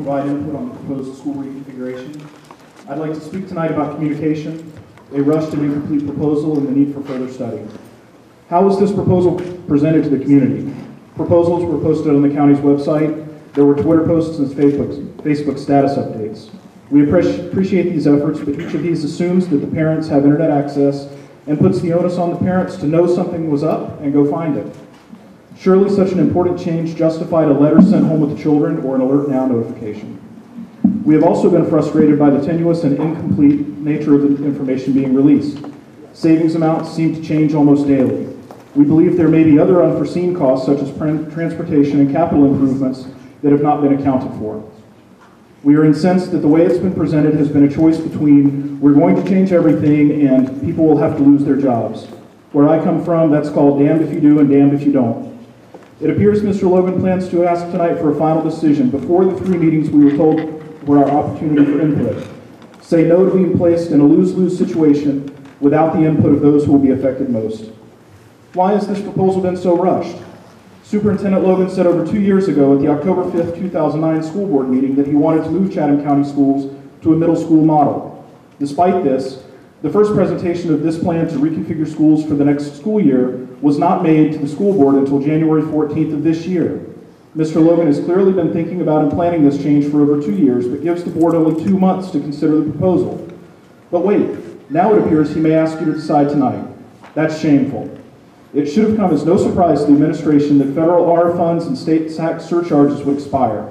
provide input on the proposed school reconfiguration. I'd like to speak tonight about communication, a rushed and incomplete proposal, and the need for further study. How was this proposal presented to the community? Proposals were posted on the county's website. There were Twitter posts and Facebook status updates. We appreciate these efforts, but each of these assumes that the parents have internet access and puts the onus on the parents to know something was up and go find it. Surely such an important change justified a letter sent home with the children or an alert now notification. We have also been frustrated by the tenuous and incomplete nature of the information being released. Savings amounts seem to change almost daily. We believe there may be other unforeseen costs such as transportation and capital improvements that have not been accounted for. We are incensed that the way it's been presented has been a choice between we're going to change everything and people will have to lose their jobs. Where I come from, that's called damned if you do and damned if you don't. It appears Mr. Logan plans to ask tonight for a final decision before the 3 meetings we were told were our opportunity for input. Say no to being placed in a lose-lose situation without the input of those who will be affected most. Why has this proposal been so rushed? Superintendent Logan said over 2 years ago at the October 5th, 2009 school board meeting that he wanted to move Chatham County schools to a middle school model. Despite this, the first presentation of this plan to reconfigure schools for the next school year was not made to the school board until January 14th of this year. Mr. Logan has clearly been thinking about and planning this change for over 2 years, but gives the board only 2 months to consider the proposal. But wait, now it appears he may ask you to decide tonight. That's shameful. It should have come as no surprise to the administration that federal R funds and state tax surcharges would expire.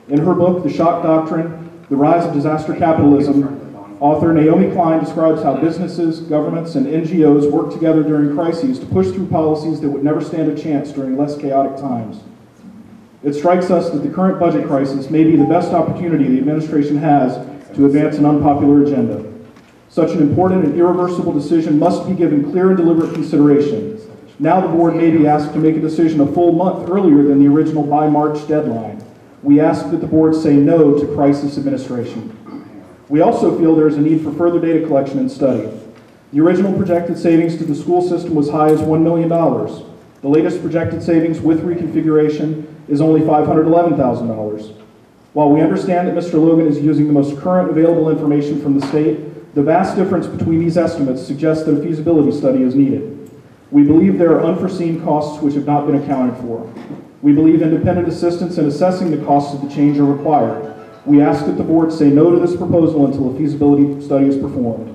In her book, The Shock Doctrine, The Rise of Disaster Capitalism, author Naomi Klein describes how businesses, governments, and NGOs work together during crises to push through policies that would never stand a chance during less chaotic times. It strikes us that the current budget crisis may be the best opportunity the administration has to advance an unpopular agenda. Such an important and irreversible decision must be given clear and deliberate consideration. Now the board may be asked to make a decision a full month earlier than the original by March deadline. We ask that the board say no to crisis administration. We also feel there is a need for further data collection and study. The original projected savings to the school system was high as $1 million. The latest projected savings with reconfiguration is only $511,000. While we understand that Mr. Logan is using the most current available information from the state, the vast difference between these estimates suggests that a feasibility study is needed. We believe there are unforeseen costs which have not been accounted for. We believe independent assistance in assessing the costs of the change are required. We ask that the board say no to this proposal until a feasibility study is performed.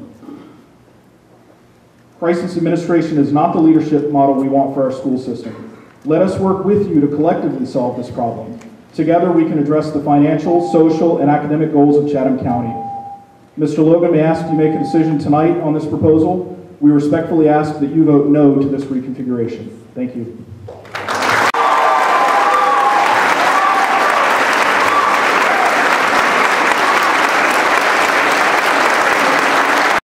Crisis administration is not the leadership model we want for our school system. Let us work with you to collectively solve this problem. Together we can address the financial, social, and academic goals of Chatham County. Mr. Logan may ask you make a decision tonight on this proposal. We respectfully ask that you vote no to this reconfiguration. Thank you.